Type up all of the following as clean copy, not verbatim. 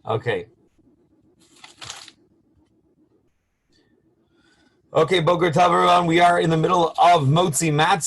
Okay. Okay, Boker Tov, everyone. We are in the middle of Motzi Matzah.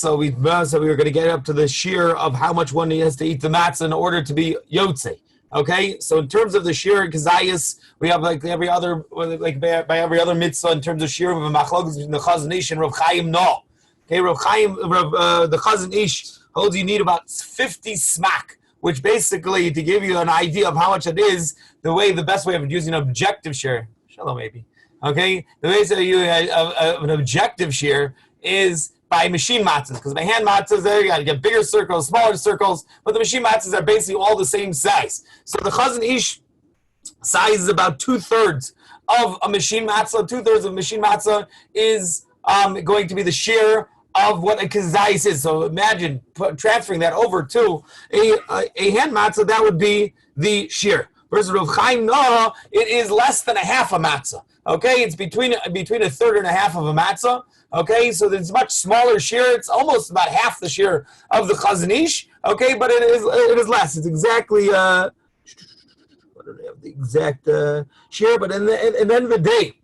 So we were going to get up to the shiur of how much one has to eat the matzah in order to be Yotze. Okay, so in terms of the shiur kazayis, we have like every other, like by every other mitzvah in terms of shiur of a machlokes between the Chazon Ish and Rav Chaim No. Okay, the Chazon Ish holds you need about 50 smack, which basically to give you an idea of how much it is, the best way of using an objective shiur. Shalom, maybe. Okay, the way that you an objective shiur is by machine matzahs, because by hand matzahs there you got to get bigger circles, smaller circles, but the machine matzahs are basically all the same size. So the Chazon Ish size is about 2/3 of a machine matzah. 2/3 of a machine matzah is going to be the shiur of what a kazayis is. So imagine transferring that over to a hand matzah. That would be the shiur. Versus Rav Chaim No, it is less than a half a matzah. Okay, it's between a third and a half of a matzah. Okay, so it's much smaller shiur. It's almost about half the shiur of the Chazon Ish. Okay, but it is less. It's exactly what do they have the exact shiur? But in the end of the day,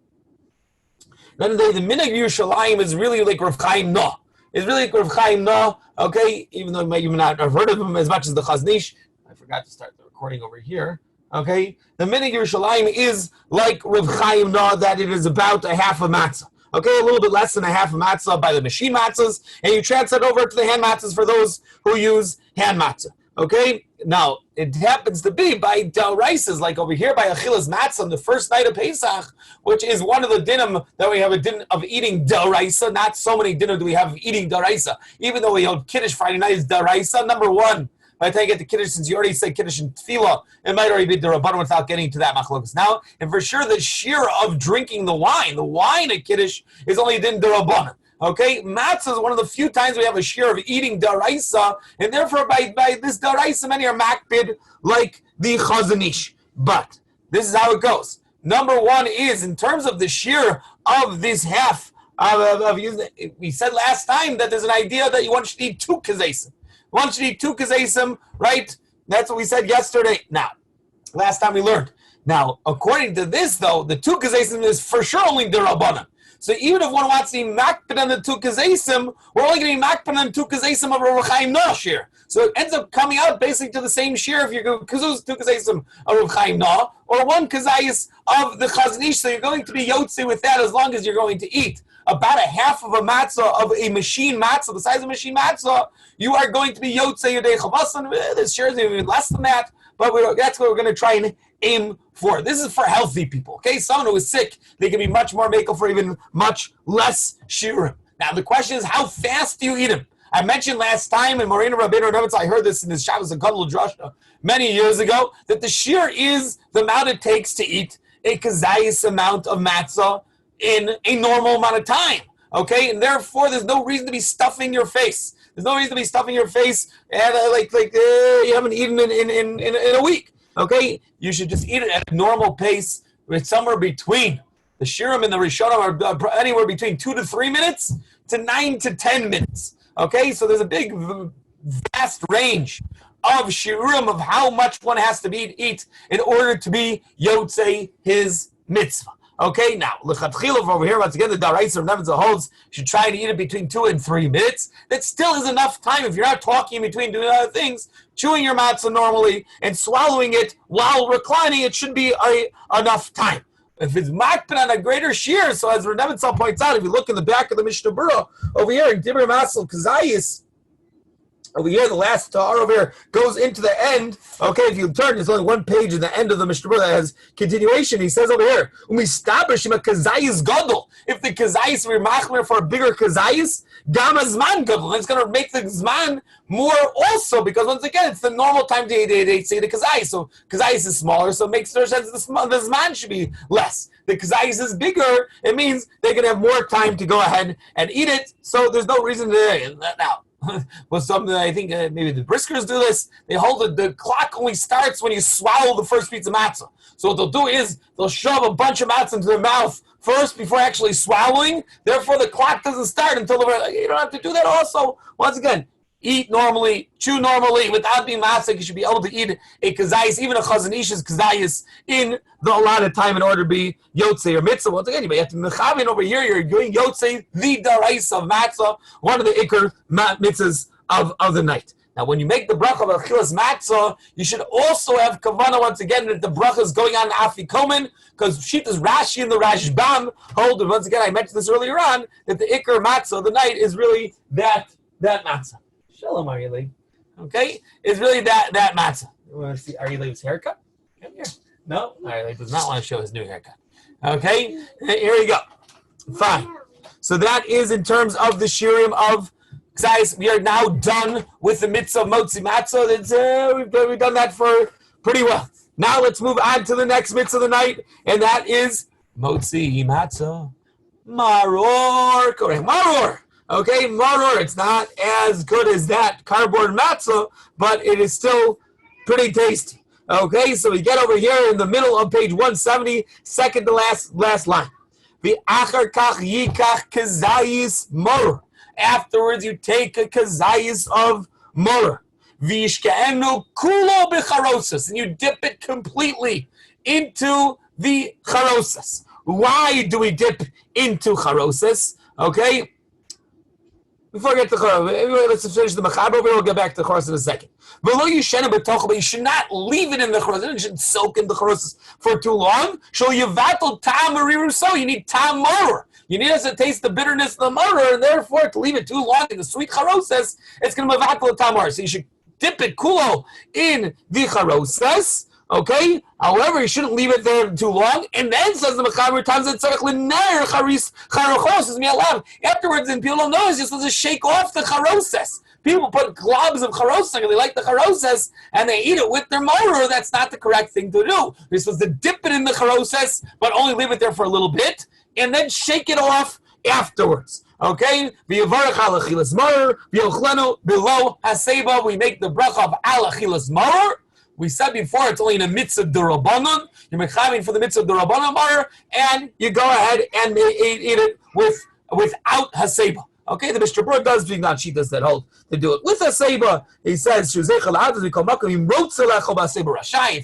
the minhag Yerushalayim is really like Rav Chaim No. It's really like Rav Chaim No. Okay, even though you may not have heard of him as much as the Chazon Ish. I forgot to start the recording over here. Okay, the minhag Yerushalayim is like Rav Chaim No, that it is about a half a matzah. Okay, a little bit less than a half a matzah by the machine matzahs, and you transfer it over to the hand matzahs for those who use hand matzah. Okay, now it happens to be by d'oraisas, like over here by achilas matzah on the first night of Pesach, which is one of the dinim that we have a din of eating d'oraisa. Not so many dinim do we have of eating d'oraisa, even though we hold Kiddush Friday night is d'oraisa. Number one. By the time you get to Kiddush, since you already said Kiddush and Tefillah, it might already be the Rabbanon without getting to that machlokas now. And for sure, the shiur of drinking the wine at Kiddush is only din the Rabbanon. Okay, matzah is one of the few times we have a shiur of eating daraisa, and therefore by this daraisa, many are makbid like the Chazon Ish. But this is how it goes. Number one is, in terms of the shiur of this half, we said last time that there's an idea that you want to eat 2 kazesim. One should eat 2 kazesim, right? That's what we said yesterday. Now, last time we learned. Now, according to this, though, the 2 kazesim is for sure only the Rabbanan. So even if one wants to be makbid on the 2 kazesim, we're only going to be makbid on 2 kazesim of Rav Chaim No shiur. So it ends up coming out basically to the same shiur if you go kazuz 2 kazesim of Rav Chaim No, or 1 kazayis of the Chazon Ish. So you're going to be yotze with that as long as you're going to eat about a half of a matzah of a machine matzah, the size of a machine matzah, you are going to be yotze yodei chavasan. This shiur is even less than that, but that's what we're going to try and aim for. This is for healthy people, okay? Someone who is sick, they can be much more makel for even much less shiurim. Now, the question is, how fast do you eat them? I mentioned last time, in Morena Rabbeinu Rebetz, I heard this in his Shabbos and Kadol Drasha many years ago, that the shiur is the amount it takes to eat a kazayis amount of matzah in a normal amount of time, okay? And therefore, there's no reason to be stuffing your face. There's no reason to be stuffing your face and you haven't eaten in a week, okay? You should just eat it at a normal pace. It's somewhere between the shiurim and the rishonim are anywhere between 2 to 3 minutes to 9 to 10 minutes, okay? So there's a big, vast range of shiurim of how much one has to eat in order to be yotze his mitzvah. Okay, now, l'chatchila over here, once again, the daraisa of Merzel holds, you should try to eat it between 2 and 3 minutes. That still is enough time if you're not talking in between doing other things. Chewing your matzah normally and swallowing it while reclining, it should be enough time. If it's makbid on a greater shiur, so as Merzel points out, if you look in the back of the Mishnah Berurah, over here, in Dibur Masel Kazayis, over here, the last Tahar over here goes into the end. Okay, if you turn, there's only 1 page in the end of the Mishnah that has continuation. He says over here, if the kazayis were machmer for a bigger kazayis, gama zman gadol, it's going to make the zman more also, because once again, it's the normal time to say the kazayis. So kazayis is smaller, so it makes no sense the zman should be less. The kazayis is bigger, it means they're going to have more time to go ahead and eat it, so there's no reason to now. Was something that I think maybe the Briskers do this. They hold that the clock only starts when you swallow the first piece of matzah. So what they'll do is they'll shove a bunch of matzah into their mouth first before actually swallowing. Therefore, the clock doesn't start until you don't have to do that also. Once again, eat normally, chew normally, without being masik. You should be able to eat a kazayis, even a chazan ish's kazayis, in the allotted time in order to be yotzei or mitzvah. Once again, you have to mechavin over here. You're doing yotzei, the darais of matzah, one of the ikr mitzvahs of the night. Now, when you make the bracha of achilas matzah, you should also have kavanah once again that the bracha is going on afikomen, because Shitas Rashi and the Rashbam hold, and once again, I mentioned this earlier on, that the ikr matzah of the night is really that matzah. Shalom, Aryeh. Okay? Is really that matzah. You want to see Aryeh's haircut? Come here. No? Aryeh does not want to show his new haircut. Okay? Here we go. Fine. So that is in terms of the shiurim of guys. We are now done with the mitzvah of motzi matzah. We've done that for pretty well. Now let's move on to the next mitzvah of the night, and that is motzi matzah maror. Correct. Maror. Okay, maror. It's not as good as that cardboard matzah, but it is still pretty tasty. Okay, so we get over here in the middle of page 170, second to last line. The achar kach yikach kazayis maror. Afterwards, you take a kazayis of maror. V'yishke'enu kulo b'charosas, and you dip it completely into the charosas. Why do we dip into charosas? Okay. Before I get to Chorah, let's finish the Mechaber, we'll get back to the Chorah in a second. But you should not leave it in the Chorah. You shouldn't soak in the Chorah for too long. You need tam maror. You need us to taste the bitterness of the maror, and therefore, to leave it too long in the sweet charosas, it's going to be vatal tam maror. So you should dip it kulo in the charosas. Okay? However, you shouldn't leave it there too long. And then says the Mechaber times it afterwards, and people don't know, it's just to shake off the charoses. People put globs of charoses, they like the charoses, and they eat it with their maror. That's not the correct thing to do. You're supposed to dip it in the charoses, but only leave it there for a little bit, and then shake it off afterwards. Okay? Below haseba, we make the bracha of al achilas maror. We said before, it's only in a mitzvah d'Rabbanan. You're mechavin for the mitzvah d'Rabbanan bar, and you go ahead and eat it without haseba. Okay, the Mishnah Berurah does bring down shitas that hold to do it with haseba. He says, if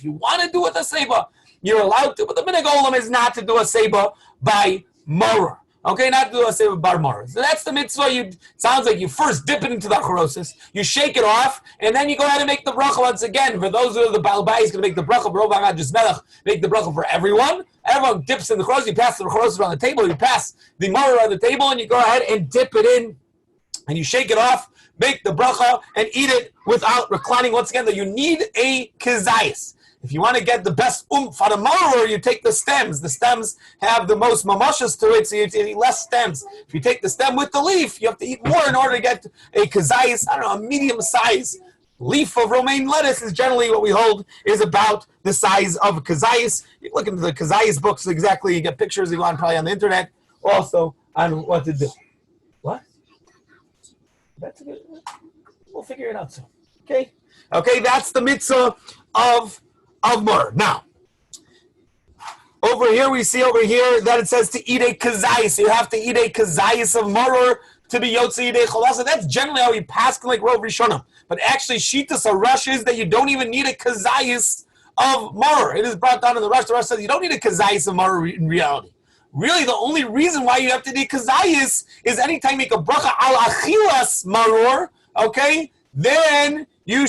you want to do it with haseba, you're allowed to. But the minhag olam is not to do haseba by maror. Okay, not to do haseba bar maror. So that's the mitzvah. Sounds like you first dip it into the charoses, you shake it off, and then you go ahead and make the bracha once again. For those who are the balbai, is going to make the bracha. Make the bracha for everyone. Everyone dips in the charoses. You pass the charoses around the table. You pass the maror on the table, and you go ahead and dip it in, and you shake it off. Make the bracha and eat it without reclining. Once again, that you need a kazayis. If you want to get the best oomph out of maror, you take the stems. The stems have the most mamashas to it, so you eat less stems. If you take the stem with the leaf, you have to eat more in order to get a kazayis, a medium size leaf of romaine lettuce is generally what we hold is about the size of a kazayis. You look into the kazayis books exactly, you get pictures you want probably on the internet also on what to do. What? That's a good, we'll figure it out soon. Okay, that's the mitzvah of maror. Now, over here we see that it says to eat a kazayis. You have to eat a kazayis of maror to be yotzei yidei cholasa. That's generally how we pass like Rov Rishonim. But actually, shitas Rush is that you don't even need a kazayis of maror. It is brought down in the Rush. The Rush says you don't need a kazayis of maror in reality. Really, the only reason why you have to need kazayis is anytime you make a bracha al achilas maror, okay, then you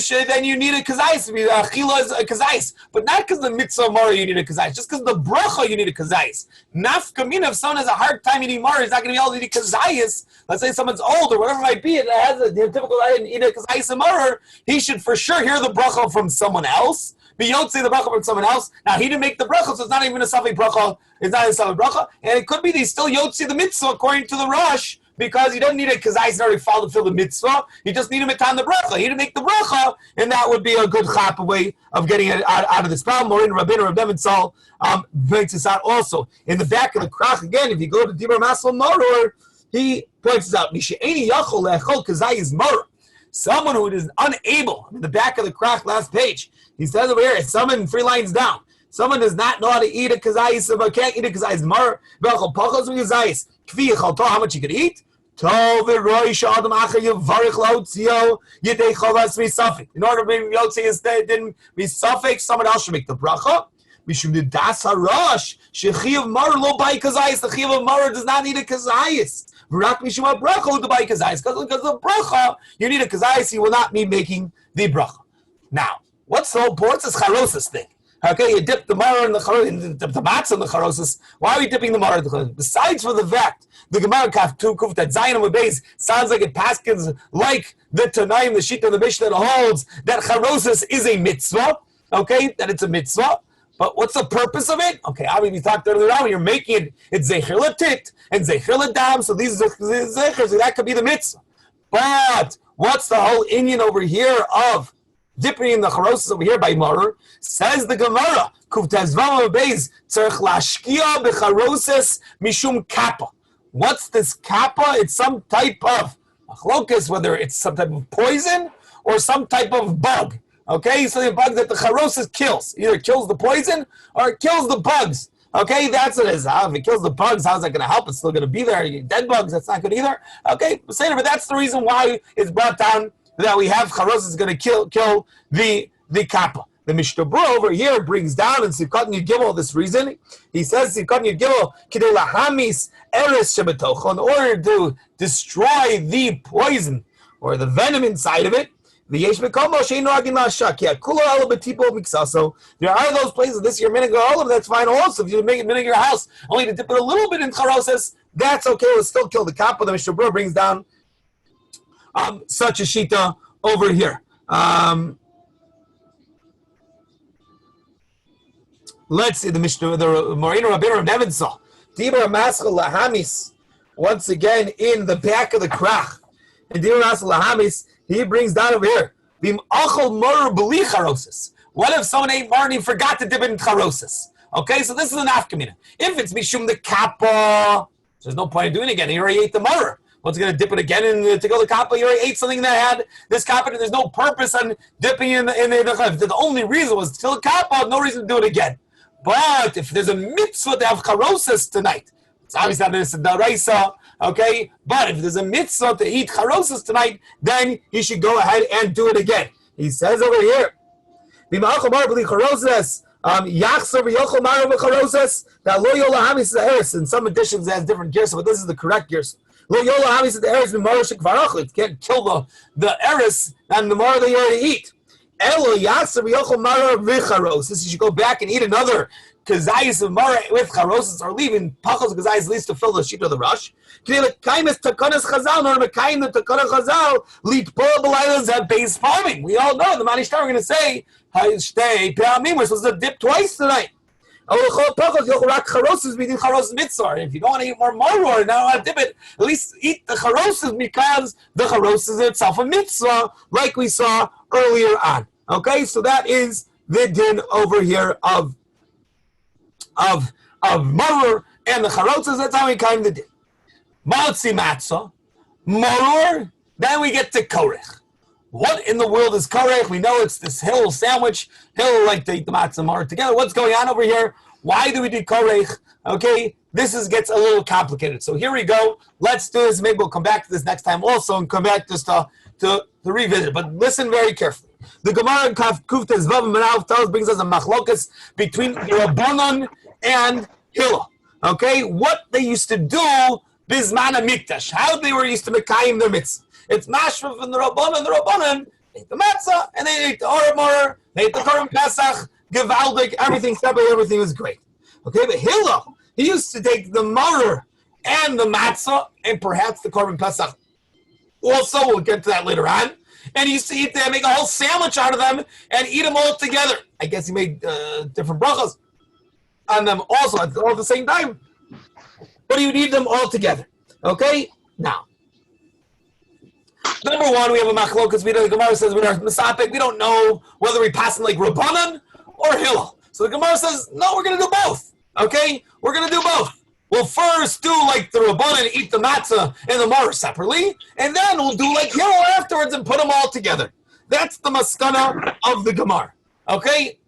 need a kazayis. Achila is a kazayis, but not because the mitzvah maror you need a kazayis. Just because the bracha you need a kazayis. Nafkamina, if someone has a hard time eating maror, he's not going to be able to eat kazayis. Let's say someone's old or whatever it might be, it has a typical eat a kazayis and maror. He should for sure hear the bracha from someone else. But you don't say the bracha from someone else. Now he didn't make the bracha, so it's not even a safek bracha. It's not a safek bracha, and it could be that he's still yotzi the mitzvah according to the Rosh. Because he doesn't need a kazayis in order to fulfill the mitzvah. He just need a mitzvah on the bracha. He didn't make the bracha, and that would be a good chap way of getting it out of this problem. Morin Rabbeinu Rav Nebenzahl points this out also. In the back of the krach, again, if you go to Dibur Masal Maror, he points this out. Mishe'eni yachol le'echol kazayis maror. Someone who is unable, in the back of the krach, last page, he says over here, someone 3 lines down, someone does not know how to eat a kazayis, can't eat a kazayis maror, how much you could eat? Tov Roish Adam Acher Yevarich Lotzio Yidei Chavas Misafik. In order to be Yotzi instead didn't be suffix, someone else should make the bracha. Mishum the Das Harash Shechiv Mar Lo Bai Kazayis. The Chiv of Mar does not need a Kazayis. V'rak Mishum HaBracha Lo Bai Kazayis. Because of the bracha, you need a Kazayis. You will not be making the bracha. Now, what's the whole point? What's this Charosis thing? Okay, you dip the Mar in the Charosis, the matzah in the Charosis. Why are we dipping the Mar in the Charosis? Besides for the fact, the Gemara Kaf 2 Kuf that Zayin Beis sounds like it paskins like the Tanaim, the Shita, the Mishnah that holds that Charosis is a mitzvah. Okay, that it's a mitzvah. But what's the purpose of it? Okay, obviously we talked earlier on, you're making it's Zecher Latit and Zecher Ladam, so these Zechers, so that could be the mitzvah. But what's the whole Indian over here of dipping in the Charosis over here by Maror? Says the Gemara, Kuf Tezvam Beis, Tzarech Lashkia Becharosis Mishum Kappa. What's this kappa? It's some type of machlokas, whether it's some type of poison or some type of bug. Okay, so the bug that the charosis kills. Either kills the poison or it kills the bugs. Okay, that's what it is. If it kills the bugs, how's that going to help? It's still going to be there. You get dead bugs, that's not good either. Okay, but that's the reason why it's brought down that we have charosis is going to kill the kappa. The Mishnah over here brings down in Sivkat Yud Gimel this reason. He says Sivkat Yud Gimel Kidei Lahamis Eres Shebetocho, in order to destroy the poison or the venom inside of it. There are those places this year minig all of that's fine also. If you make it minig your house, only to dip it a little bit in charosis, that's okay. It'll still kill the kappa. The Mishnah brings down such a shita over here. Let's see the Mishnah, the Morino Rabbeinu of Nevinsal. Dibra Maschal Lahamis, once again in the back of the krach. And Dibra Maschal Lahamis, he brings down over here. Bim Achol Mor B'li Charosis. What if someone ate mar and he forgot to dip it in charosis? Okay, so this is an afkamina. If it's Mishum the kappa, there's no point in doing it again. He already ate the mar. What's going to dip it again to go the kappa? You already ate something that had this kappa. There's no purpose on dipping in the the only reason was to kill the kappa, no reason to do it again. But if there's a mitzvah to have charosis tonight, it's obviously not this daraisa, okay? But if there's a mitzvah to eat charosis tonight, then you should go ahead and do it again. He says over here, in some editions it has different gears, but this is the correct gears. It can't kill the eris and the more that you already eat. This you should go back and eat another kazayis of mara with charosis, or leaving pachos kazayis at least to fill the sheet of the rush. The base farming. We all know the Manishtar are going to say, we're supposed to dip twice tonight. If you don't want to eat more maror, now I dip it. At least eat the charosis because the charosis is itself a mitzvah, like we saw earlier on. Okay, so that is the din over here of maror and the charosis. That's how we kind of did. Motzi matzah, maror. Then we get to korech. What in the world is korech? We know it's this hill sandwich. Hill like to eat the matzah and maror together. What's going on over here? Why do we do korech? Okay, this gets a little complicated. So here we go. Let's do this. Maybe we'll come back to this next time also and come back just to revisit. But listen very carefully. The Gemara in Kuf Tezvav Menav tells brings us a machlokas between the Rabbanon and Hillel. Okay, what they used to do bisman mikdash, how they were used to mekayim their mitzvah. It's mashma from the Rabbanon. The Rabbanon ate the matzah and they ate the Oramor, they ate the Korban Pesach, Gevaldik, everything separate, everything was great. Okay, but Hillel, he used to take the maror and the matzah and perhaps the Korban Pesach. Also, we'll get to that later on. And he used to eat them, make a whole sandwich out of them, and eat them all together. I guess he made different brachas on them also all at the same time. But he would eat them all together. Okay? Now, number one, we have a machlokas. The Gemara says we're misapik. We don't know whether we pass them like Rabbanan or Hillel. So the Gemara says, no, we're going to do both. Okay? We're going to do both. We'll first do like the Rabbanan, eat the matzah and the maror separately, and then we'll do like Hillel afterwards and put them all together. That's the maskana of the Gemara. Okay?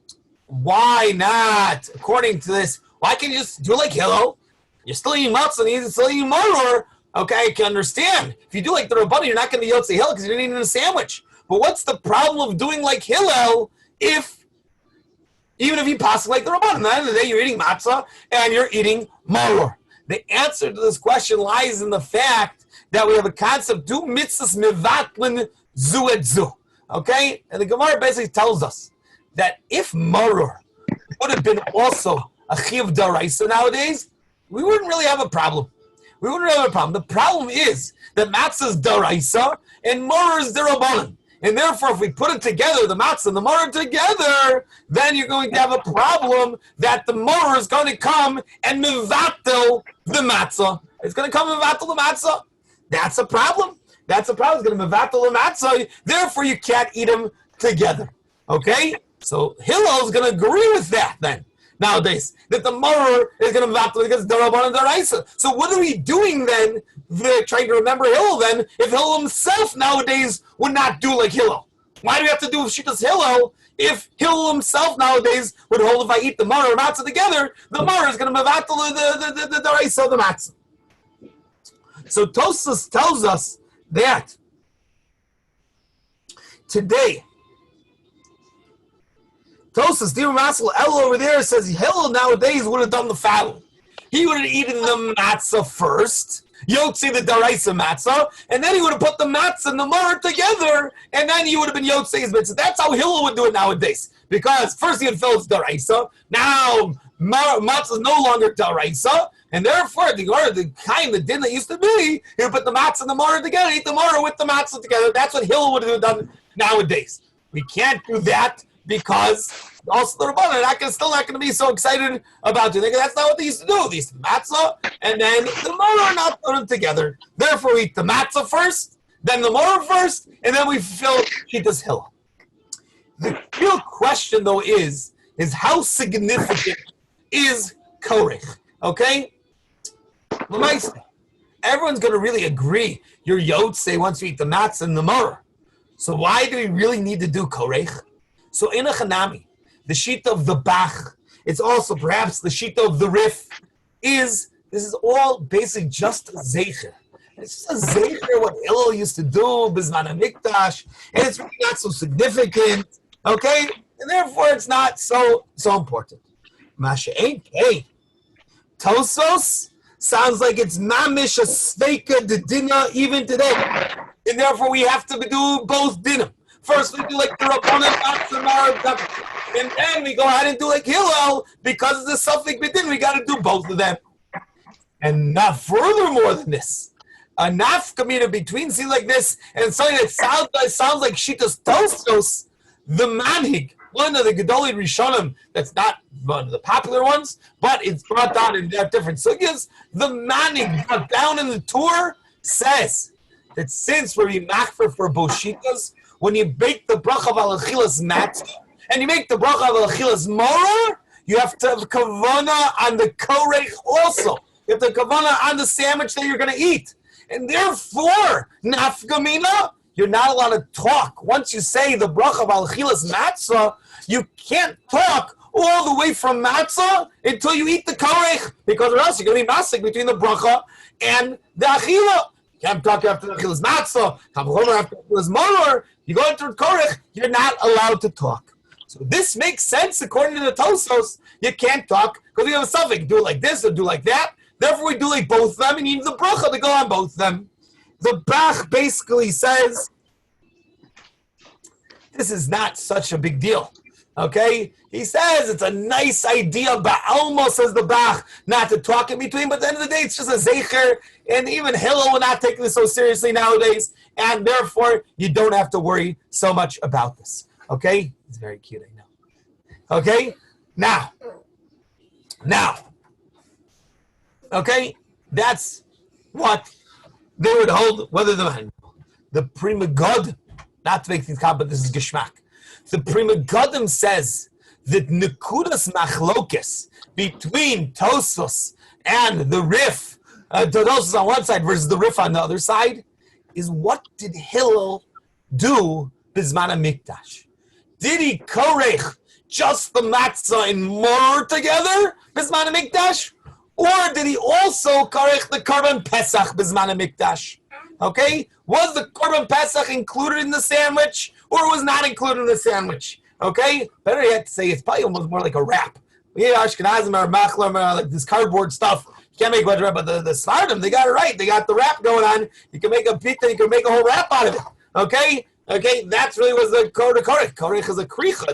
Why not? According to this, why can't you just do like Hillel? You're still eating matzah and you're still eating maror, Okay, I can understand. If you do like the Rabbanan, you're not going to be Yotzei Hillel because you're eating a sandwich. But what's the problem of doing like Hillel even if you pass like the Rabbanan? At the end of the day, you're eating matzah and you're eating maror. The answer to this question lies in the fact that we have a concept, do mitzvahs mevatlin zu et zu. Okay? And the Gemara basically tells us that if maror would have been also a chiv daraisa nowadays, we wouldn't really have a problem. We wouldn't have a problem. The problem is that matzah is daraisa and maror is derabanan. And therefore, if we put it together, the matzah and the maror together, then you're going to have a problem that the maror is going to come and mevatel the matzah. It's going to come and mevatel the matzah. That's a problem. That's a problem. It's going to mevatel the matzah. Therefore, you can't eat them together. Okay? So Hillel is going to agree with that then. Nowadays, that the maror is going to mevatel because derabanan and daraisa. So what are we doing then? They're trying to remember Hillel then, if Hillel himself nowadays would not do like Hillel. Why do we have to do Shitas Hillel if Hillel himself nowadays would hold if I eat the maror and matzah together, the maror is going to mevatel the daraisa of the matzah. So Tosfos tells us that today, Tosfos, Dear Merzel, El over there says Hillel nowadays would have done the following. He would have eaten the matzah first, Yotzi the daraisa matzah, and then he would have put the matzah and the maror together, and then he would have been Yotzei his mitzvah. That's how Hillel would do it nowadays. Because first he would fill his daraisa, now matzah is no longer daraisa, and therefore the kind of din that used to be, he would put the matzah and the maror together, eat the maror with the matzah together. That's what Hillel would have done nowadays. We can't do that because also the Rabbanan are still not going to be so excited about it. That's not what they used to do. They used to matzah, and then the maror not put them together. Therefore, we eat the matzah first, then the maror first, and then we fill Shitas Hillel. The real question, though, is how significant is korech? Okay? Everyone's going to really agree you're Yotzei once you eat the matzah and the maror. So why do we really need to do korech? So in a chanami, the shita of the Bach, it's also perhaps the shita of the Rif, this is all basically just a zeicher. It's just a zeicher what Hillel used to do, Bizman HaMikdash, and it's really not so significant, okay? And therefore it's not so important. Masha ain't paid. Tosfos sounds like it's mamish a sveika de dinah even today. And therefore we have to do both dinah. First we do like the Rabbanan, and then we go ahead and do like Hillel, because of the Suffolk B'din, we got to do both of them. And not furthermore than this, a nafkamina between see like this, and something that sounds like Shitas Tosfos, the manhig, one of the Gedolei Rishonim, that's not one of the popular ones, but it's brought down in different sugyas. The manhig brought down in the tour says that since we're machfer for boshitas, when you bake the bracha of alachilas matzah, and you make the bracha of alachilas maror, you have to have kavana on the korech also. You have to have kavana on the sandwich that you're going to eat. And therefore, nafgamina, you're not allowed to talk. Once you say the bracha of alachilas matzah, you can't talk all the way from matzah until you eat the korech, because or else you're going to be masik between the bracha and the achila. You can't talk after the achilas matzah, after the achilas maror. You go into the korech, you're not allowed to talk. So this makes sense according to the Tosfos. You can't talk because we have a suffix. Do it like this or do like that. Therefore, we do like both of them and you need the bracha to go on both of them. The Bach basically says this is not such a big deal. Okay? He says it's a nice idea, but almost says the Bach, not to talk in between, but at the end of the day, it's just a zeicher, and even Hillel will not take this so seriously nowadays, and therefore, you don't have to worry so much about this. Okay? It's very cute, I know. Okay? Now. Okay? That's what they would hold, whether the Prima God, not to make things complicated, but this is Geschmack. The Prima Godim says that Nekudas Machlokes between Tosfos and the Rif, Tosfos on one side versus the Rif on the other side, is what did Hillel do Bizman HaMikdash? Did he korech just the matzah and maror together Bizman HaMikdash? Or did he also karech the Korban Pesach Bizman HaMikdash? Okay? Was the Korban Pesach included in the sandwich or was not included in the sandwich? Okay? Better yet to say it's probably almost more like a wrap. Yeah, Ashkenazim or Machlam, like this cardboard stuff. You can't make much wrap, but the Svardim, they got it right. They got the wrap going on. You can make a pita, you can make a whole wrap out of it. Okay? Okay, that's really was the korech. Korech is a kricha.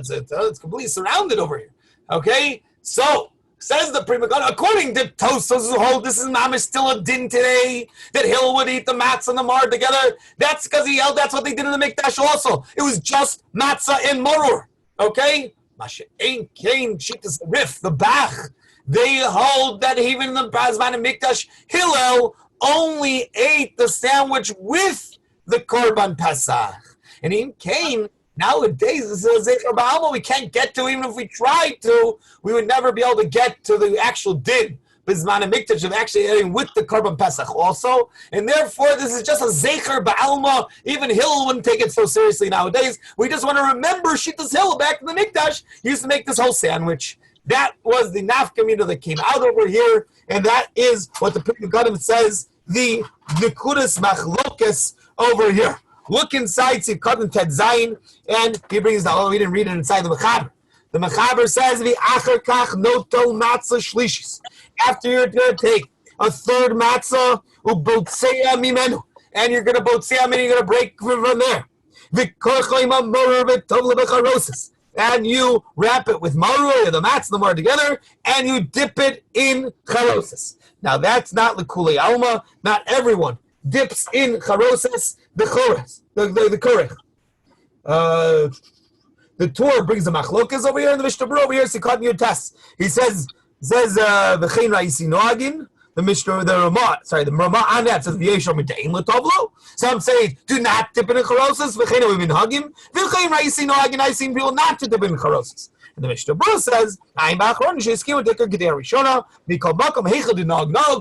It's completely surrounded over here. Okay? So, says the Pri Megadim, according to Tosfos, hold this is mamish still a din today that Hill would eat the matzah and the mar together. That's because he held that's what they did in the mikdash also. It was just matzah and maror. Okay, Masha ain't kain shitas rif the bach. They hold that even in the Prazman and mikdash, Hillel only ate the sandwich with the korban pesach, and in Cain. Nowadays, this is a Zecher Ba'alma we can't get to. Even if we tried to, we would never be able to get to the actual din, Bizman and Mikdash, of actually eating with the Korban Pesach also. And therefore, this is just a Zecher Ba'alma. Even Hillel wouldn't take it so seriously nowadays. We just want to remember Shittas Hillel back in the Mikdash. He used to make this whole sandwich. That was the nafkamina that came out over here. And that is what the Pri Megadim says, the Nikudas Machlokas over here. Look inside Tzivkot Ted Zayin, and he brings down. Oh, we didn't read it inside the Mechaber. The Mechaber says, "V'acher kach noto matzah shlishis." After you're going to take a third matzah, ubotzea mimenu, and you're going to botzea, meaning you're going to break from there. V'korchoim amoror v'tov lebecharosis, and you wrap it with maror, the matzah, the maror together, and you dip it in charosis. Now that's not l'kulei alma. Not everyone dips in charosis. The chores, the korech. The Torah brings the machlokas over here, and the Mishnah Berurah over here. Sikhat your test. He says v'chein ra'isi noagin. The Mishnah, the Ramah on that says v'yeshor mit'ein l'tovlo. Some say do not dip in charosas. V'chein u'minhagim. V'chein ra'isi noagin. I've seen people not to dip in charosas. And the Mishnah Berurah says,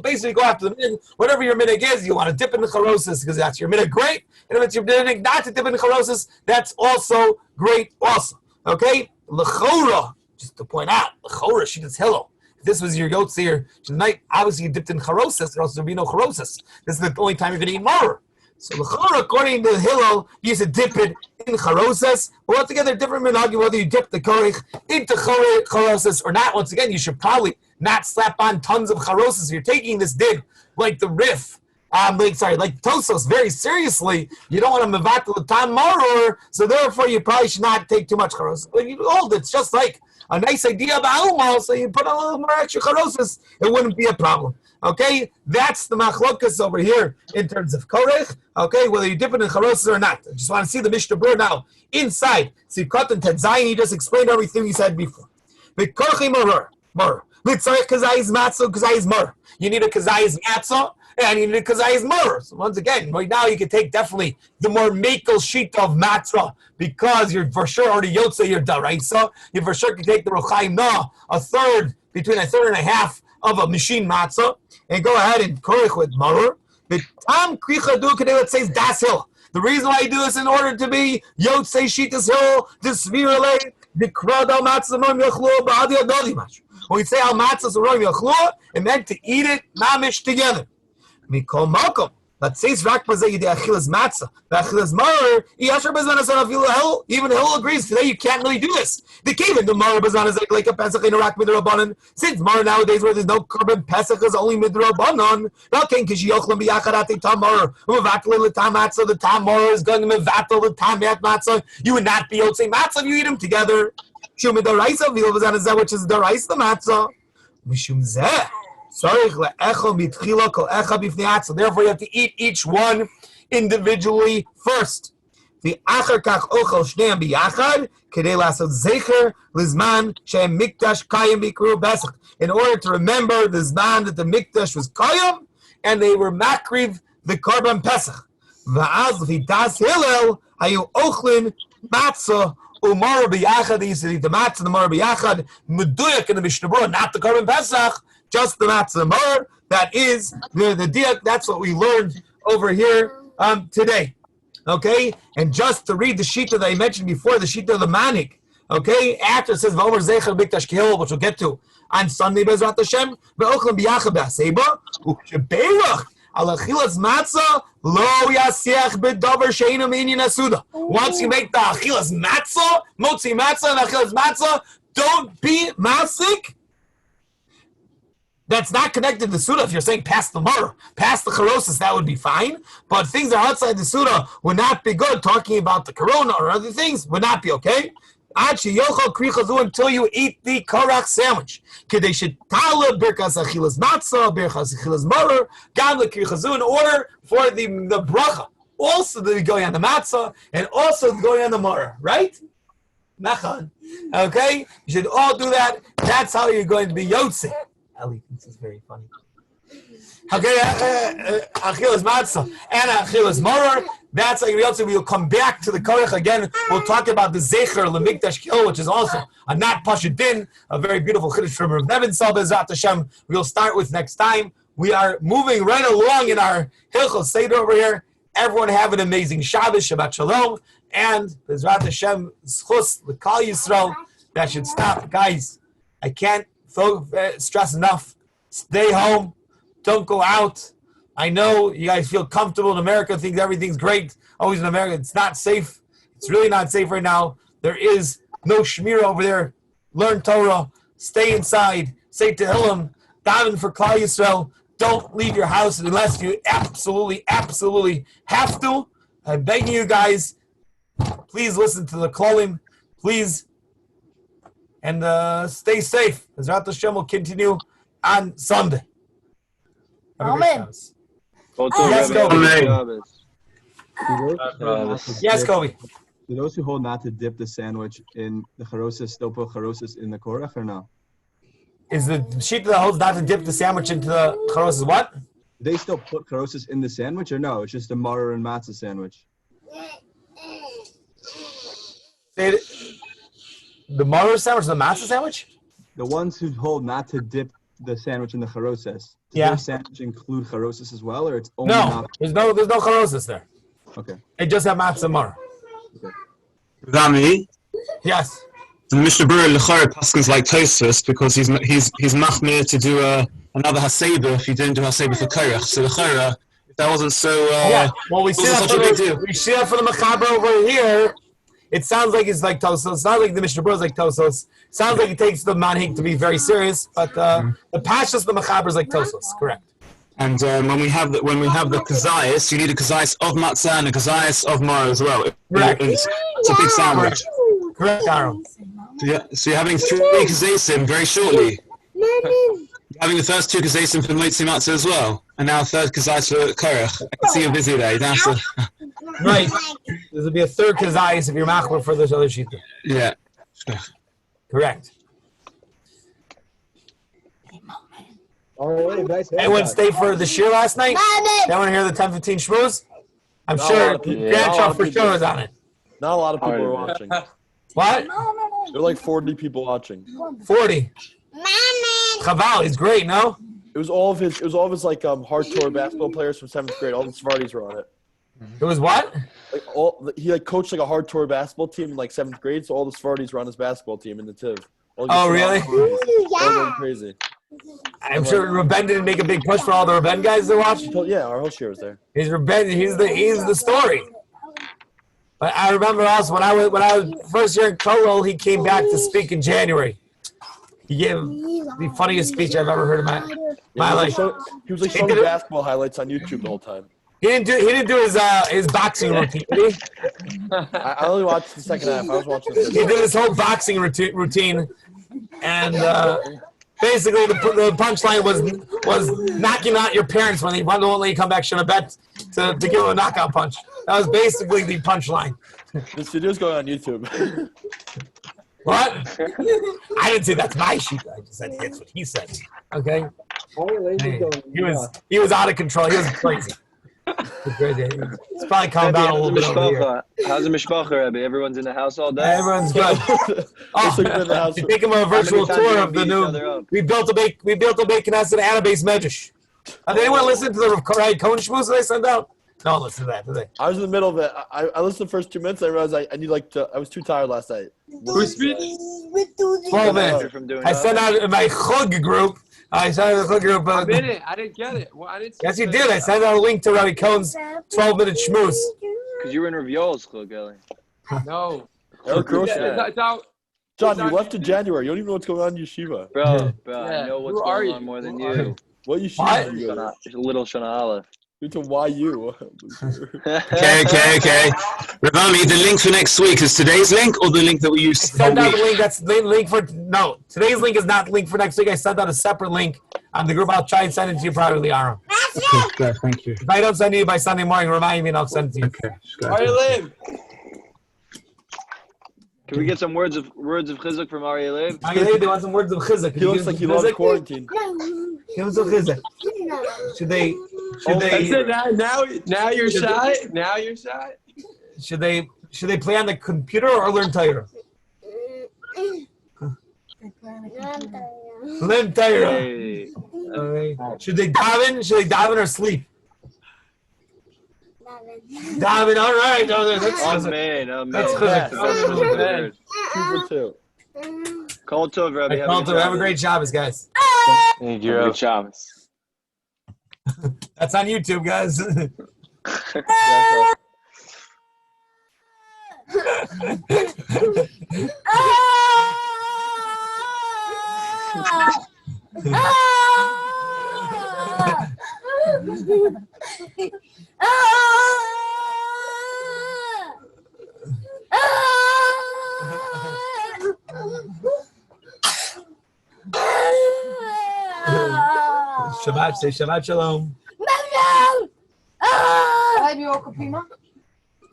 basically go after the minhag. Whatever your minhag is, you want to dip in the charosis because that's your minhag, great. And if it's your minhag not to dip in the charosis, that's also great also. Okay? L'chora, just to point out, l'chora, she does hello. If this was your yotzer tonight, obviously you dipped in charosis, or else there'd be no charosis. This is the only time you're going to eat more. So l'chora, according to Hillel, you used to dip it in charosas. But altogether, different minhagim whether you dip the korech into charosas or not. Once again, you should probably not slap on tons of charosas. You're taking this din like the Rif, like Tosfos, very seriously. You don't want to mevatel the tam maror, so therefore you probably should not take too much charosas. But you hold it's just like a nice idea of alma, so you put a little more extra charosas, it wouldn't be a problem. Okay, that's the machlokas over here in terms of korech. Okay, whether you dip it in charosas or not. I just want to see the Mishnah Berurah now inside Tzivkot and Ted Zayin. He just explained everything he said before. V'korchi maror. Mitzarech kazayis matzah, kazayis maror. You need a kazayis matzah and you need a kazayis maror. So once again, right now you can take definitely the more makel sheet of matzah because you're for sure already yotze your daraisa. You for sure can take the rochaim na between a third and a half of a machine matzah, and go ahead and korech with maror. The tam kricha du kadei, it says das hill. The reason why I do this in order to be yotzei shitas hill, the svirale, the krada matzah nom yachlu ba'adi adodi mash. When we say al matzah nom yachlu, it meant to eat it mamish together. Mikol makom. But says rak bazei de achilas matzah, the achilas maror. Yasher bezman asan afilu. Even Hill agrees today you can't really do this. The kevin the maror bezman is like a pesach in a rak midrabanan. Since maror nowadays where there's no korban pesach is only midrabanan. Now can kishi yochlam biyacharati tam maror. Uvatel the tam matzah. The tam maror is going to mevatel the tam matzah. You would not be yotzei matzah if you eat them together. Shum daraisa vil bezman is that which is daraisa the matzah. Mishum zeh. So therefore you have to eat each one individually first. The achar kach ochel shneim biyachad kedei lasot zecher lizman she'em mikdash kayim bikru pesach. In order to remember the zman that the mikdash was kayim and they were makriv the korban pesach. Va'az v'das hillel hayu ochlin matzah umar biyachad. He said the matzah the mar biyachad meduyak in the Mishnah Berurah, not the korban pesach. Just the matzah mar, that is the diak. That's what we learned over here today. Okay? And just to read the shita that I mentioned before, the shita of the manik, Okay, after it says V'omer Zecher Mikdash Kehil, which we'll get to on Sunday, Bezrat Hashem, Ve'ochlam B'yachad B'aseba, U'shebeirach Al Achilas Matzah Lo Yasiach B'davar She'inu Minyan Asuda. Once you make the Achilas Matzah, Motzi Matzah and Achilas Matzah, don't be masik. That's not connected to the Suda. If you're saying past the Murr, past the Charosis, that would be fine. But things that are outside the Suda would not be good. Talking about the Corona or other things would not be okay. Until you eat the Korach sandwich. In order for the bracha. Also the going on the matzah and also the going on the maror. Right? Nachan. Okay? You should all do that. That's how you're going to be Yotze. Ellie thinks it's very funny. Okay, Achilas Matzah and Achilas Maror. That's like we'll come back to the Korach again. We'll talk about the Zecher Lemikdash Kil, which is also a not Pashut Din, a very beautiful Chiddush from Rav Nevinsal Bezrat Hashem. We'll start with next time. We are moving right along in our Hilchos Seder over here. Everyone have an amazing Shabbos, Shabbat Shalom, and Bezrat Hashem Zchus L'Kal Yisrael. That should stop, guys. I can't stress enough. Stay home. Don't go out. I know you guys feel comfortable in America, think everything's great. Always in America. It's not safe. It's really not safe right now. There is no Shmira over there. Learn Torah. Stay inside. Say Tehillim. Daven for Klal Yisrael. Don't leave your house unless you absolutely have to. I'm begging you guys, please listen to the Klolim. Please. And stay safe. Bezrat Hashem will continue on Sunday. Amen. Yes, Kobe. Yes, Kobe. Do those who hold not to dip the sandwich in the charosis still put charosis in the korach or no? Is the sheet that holds not to dip the sandwich into the charosis what? Do they still put charosis in the sandwich or no? It's just a maror and matzah sandwich. The maror sandwich, the matzah sandwich? The ones who hold not to dip the sandwich in the charosis. Does their sandwich include charosis as well, or it's only there's no charosis there. Okay. It just have matzah maror. Okay. Rami? Yes. The Mishnah Berurah L'chorah paskins like Tosfos because he's machmir to do another haseba if you didn't do haseba for korach. So L'chorah, if that wasn't so well, we see that for the Mechaber over here. It sounds like it's like Tosos. It's not like the Mishnah Berurah is like Tosos. It sounds like it takes the manhig to be very serious, but the Pashas, the Mechaber is like Tosos. Correct. And when we have the kazayas, you need a kazayas of matzah and a kazayas of maror as well. Correct. It's a big sandwich. Correct, Aaron. So you're having 3 kazasim very shortly. You're having the first 2 kazasim for motzi matzah as well, and now a third kazayas for korach. I can see you're busy there. You don't have to. Right. This will be a third kazayas if you're machmer for this other shita. Yeah. Correct. All right, nice. Anyone stay for the shiur last night? Anyone hear the 10:15 shmooze? I'm sure Grandchild for sure was on it. Not a lot of people were watching. What? There were like 40 people watching. 40. Chaval, he's great, no? It was all of his like hard tour basketball players from 7th grade. All the Svardis were on it. It was what? He coached like a hard tour basketball team in like 7th grade, so all the Svardis were on his basketball team in the Tiv. Oh, really? All going crazy. I'm sure Reben didn't make a big push for all the Reben guys to watch. Yeah, our whole shiur was there. He's Reben. He's the story. But I remember also when I was first year in Kolol, he came back to speak in January. He gave the funniest speech I've ever heard in my life. He was like showing basketball highlights on YouTube the whole time. He didn't do his boxing routine, did he? I only watched the second half. I was watching the He did his whole boxing routine, and basically the punchline was knocking out your parents when they won't let you come back to bet to give him a knockout punch. That was basically the punchline. This video's going on YouTube. What? I didn't say that's my sheet. I just said that's what he said. Okay. He was out of control. He was crazy. It's probably calmed down a little bit over here. How's the mishpacha, Rebbe? Everyone's in the house all day? Everyone's good. You take him on a virtual tour of the new. We built a big Knesset Anna-based medrash. Did anyone listen to the Kohen Shmuz they sent out? No, listen to that today. I was in the middle of it. I listened to the first 2 minutes. I realized I need I was too tired last night. Who's speaking? 12 minutes. From doing I sent out in my chug group. I sent out a chug group. I'm in it. I didn't get it. Well, I didn't. Yes, you did. I sent out a link to Rabbi Cohen's 12-minute schmooze. Because you were in Ravio's club, Ellie. No. Eric Gross. It's out. John, you left in January. You don't even know what's going on in yeshiva. Bro, Yeah. I know what's Who are going you? on more than Who are you. What yeshiva do you go to? Little Shana Aleph. You're to YU. Okay. Ravami, the link for next week is today's link or the link that we I used all sent out week? the link. That's the link for no. Today's link is not the link for next week. I sent out a separate link on the group. I'll try and send it to you privately, Aaron. Okay, good, thank you. If I don't send it to you by Sunday morning, remind me and I'll send it to you. Okay, Where you live? Can we get some words of chizuk from Ari Lev? They want some words of chizuk. He looks like he loves quarantine. Give us some chizuk. Should they? That's it. Now you're shy. Now you're shy. Should they play on the computer or learn Torah? Learn Torah. Hey. Okay. Should they daven or sleep? Daven. All right. No, that's Amen. That's Amen. chizuk. 2 for 2. Call Tov, Rabbi. Have a great Shabbos, guys. Thank you, Rabbi. Shabbos. That's on YouTube, guys. Shabbat, say Shabbat Shalom. Have you